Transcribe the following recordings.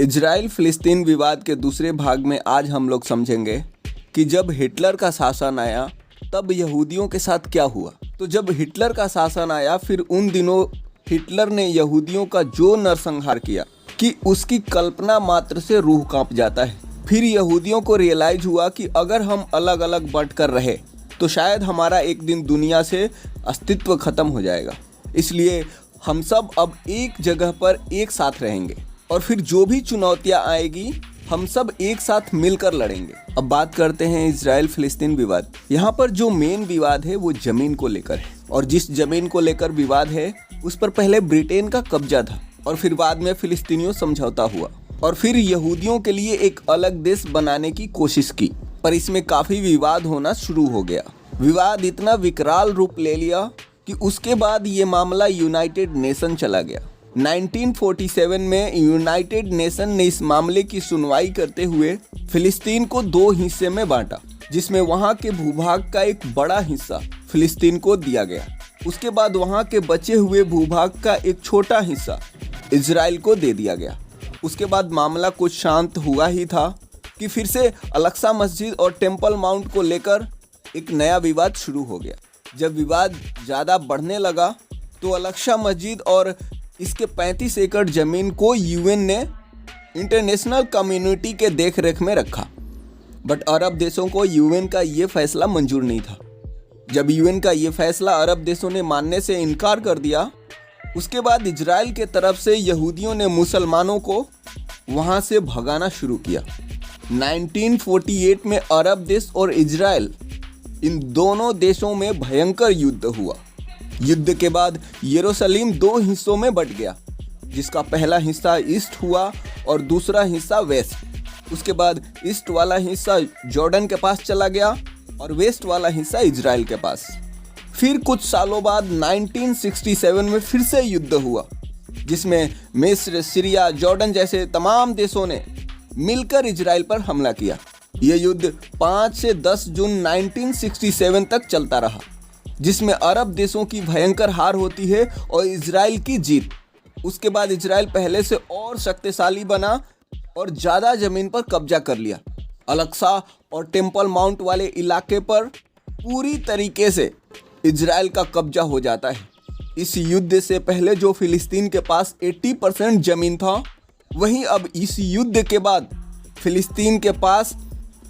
Israel फिलिस्तीन विवाद के दूसरे भाग में आज हम लोग समझेंगे कि जब हिटलर का शासन आया तब यहूदियों के साथ क्या हुआ। तो जब हिटलर का शासन आया फिर उन दिनों हिटलर ने यहूदियों का जो नरसंहार किया कि उसकी कल्पना मात्र से रूह कांप जाता है। फिर यहूदियों को रियलाइज हुआ कि अगर हम अलग अलग बंट कर रहे तो शायद हमारा एक दिन दुनिया से अस्तित्व खत्म हो जाएगा। इसलिए हम सब अब एक जगह पर एक साथ रहेंगे और फिर जो भी चुनौतियां आएगी हम सब एक साथ मिलकर लड़ेंगे। अब बात करते हैं इजराइल फिलिस्तीन विवाद। यहाँ पर जो मेन विवाद है वो जमीन को लेकर है और जिस जमीन को लेकर विवाद है उस पर पहले ब्रिटेन का कब्जा था और फिर बाद में फिलिस्तीनियों समझौता हुआ और फिर यहूदियों के लिए एक अलग देश बनाने की कोशिश की, पर इसमें काफी विवाद होना शुरू हो गया। विवाद इतना विकराल रूप ले लिया कि उसके बाद ये मामला यूनाइटेड नेशन चला गया। 1947 में यूनाइटेड नेशन ने इस मामले की सुनवाई करते हुए फिलिस्तीन को दो हिस्से में बांटा, जिसमें वहां के भूभाग का एक बड़ा हिस्सा फिलिस्तीन को दिया गया। उसके बाद वहां के बचे हुए भूभाग का एक छोटा हिस्सा इजराइल को दे दिया गया। उसके बाद मामला कुछ शांत हुआ ही था कि फिर से अल-अक्सा मस्जिद और टेम्पल माउंट को लेकर एक नया विवाद शुरू हो गया। जब विवाद ज़्यादा बढ़ने लगा तो अल-अक्सा मस्जिद और इसके 35 एकड़ ज़मीन को यूएन ने इंटरनेशनल कम्युनिटी के देखरेख में रखा, बट अरब देशों को यूएन का ये फैसला मंजूर नहीं था। जब यूएन का ये फैसला अरब देशों ने मानने से इनकार कर दिया, उसके बाद इजराइल के तरफ से यहूदियों ने मुसलमानों को वहाँ से भगाना शुरू किया। 1948 में अरब देश और इजराइल इन दोनों देशों में भयंकर युद्ध हुआ। युद्ध के बाद यरूशलेम दो हिस्सों में बंट गया, जिसका पहला हिस्सा ईस्ट हुआ और दूसरा हिस्सा वेस्ट। उसके बाद ईस्ट वाला हिस्सा जॉर्डन के पास चला गया और वेस्ट वाला हिस्सा इजराइल के पास। फिर कुछ सालों बाद 1967 में फिर से युद्ध हुआ, जिसमें मिस्र, सीरिया, जॉर्डन जैसे तमाम देशों ने मिलकर इजराइल पर हमला किया। यह युद्ध 5 से 10 जून 1967 तक चलता रहा, जिसमें अरब देशों की भयंकर हार होती है और इजराइल की जीत। उसके बाद इजराइल पहले से और शक्तिशाली बना और ज़्यादा ज़मीन पर कब्जा कर लिया। अल-अक्सा और टेम्पल माउंट वाले इलाके पर पूरी तरीके से इजराइल का कब्जा हो जाता है। इस युद्ध से पहले जो फिलिस्तीन के पास 80% ज़मीन था, वहीं अब इस युद्ध के बाद फिलिस्तीन के पास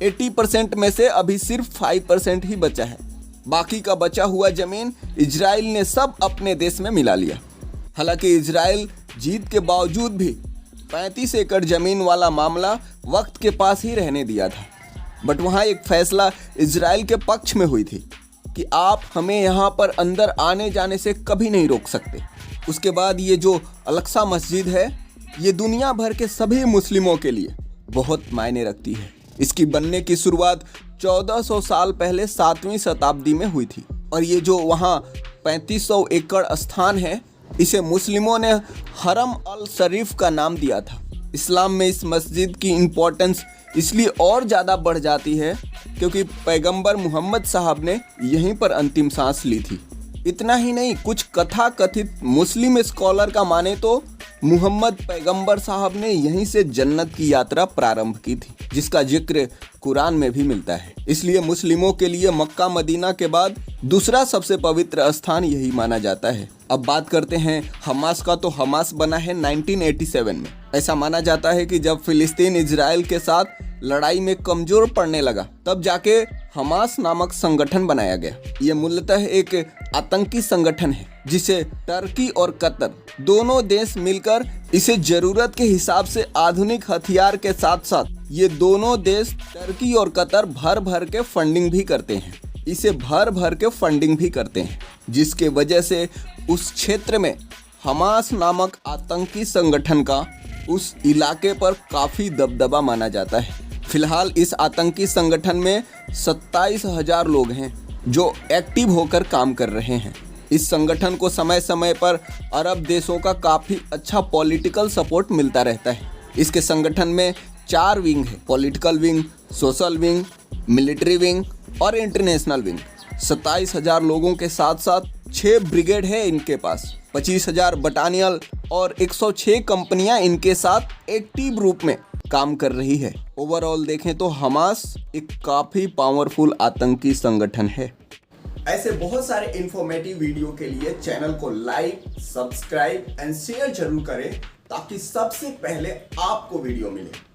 80% में से अभी सिर्फ 5% ही बचा है। बाकी का बचा हुआ ज़मीन इजराइल ने सब अपने देश में मिला लिया। हालांकि इजराइल जीत के बावजूद भी 35 एकड़ ज़मीन वाला मामला वक्त के पास ही रहने दिया था, बट वहाँ एक फैसला इजराइल के पक्ष में हुई थी कि आप हमें यहाँ पर अंदर आने जाने से कभी नहीं रोक सकते। उसके बाद ये जो अल-अक्सा मस्जिद है, ये दुनिया भर के सभी मुस्लिमों के लिए बहुत मायने रखती है। इसकी बनने की शुरुआत 1400 साल पहले 7वीं शताब्दी में हुई थी और ये जो वहाँ 3500 एकड़ स्थान है, इसे मुस्लिमों ने हरम अल शरीफ का नाम दिया था। इस्लाम में इस मस्जिद की इम्पोर्टेंस इसलिए और ज़्यादा बढ़ जाती है क्योंकि पैगंबर मोहम्मद साहब ने यहीं पर अंतिम सांस ली थी। इतना ही नहीं, कुछ कथा कथित मुस्लिम स्कॉलर का माने तो मोहम्मद पैगंबर साहब ने यहीं से जन्नत की यात्रा प्रारंभ की थी, जिसका जिक्र कुरान में भी मिलता है। इसलिए मुस्लिमों के लिए मक्का मदीना के बाद दूसरा सबसे पवित्र स्थान यही माना जाता है। अब बात करते हैं हमास का। तो हमास बना है 1987 में। ऐसा माना जाता है कि जब फिलिस्तीन इजराइल के साथ लड़ाई में कमजोर पड़ने लगा, तब जाके हमास नामक संगठन बनाया गया। ये मूलतः एक आतंकी संगठन है जिसे टर्की और कतर दोनों देश मिलकर इसे जरूरत के हिसाब से आधुनिक हथियार के साथ साथ ये दोनों देश टर्की और कतर भर भर के फंडिंग भी करते हैं। इसे भर भर के फंडिंग भी करते हैं, जिसके वजह से उस क्षेत्र में हमास नामक आतंकी संगठन का उस इलाके पर काफ़ी दबदबा माना जाता है। फिलहाल इस आतंकी संगठन में 27,000 लोग हैं जो एक्टिव होकर काम कर रहे हैं। इस संगठन को समय समय पर अरब देशों का काफ़ी अच्छा पॉलिटिकल सपोर्ट मिलता रहता है। इसके संगठन में 4 विंग है: political wing, social wing, military wing और इंटरनेशनल विंग। 27,000 लोगों के साथ साथ 6 ब्रिगेड है इनके पास, 25,000 बटालियन और 106 कंपनियां इनके साथ एक्टिव रूप में काम कर रही है। ओवरऑल देखें तो हमास एक काफ़ी पावरफुल आतंकी संगठन है। ऐसे बहुत सारे इंफॉर्मेटिव वीडियो के लिए चैनल को लाइक, सब्सक्राइब एंड शेयर जरूर करें ताकि सबसे पहले आपको वीडियो मिले।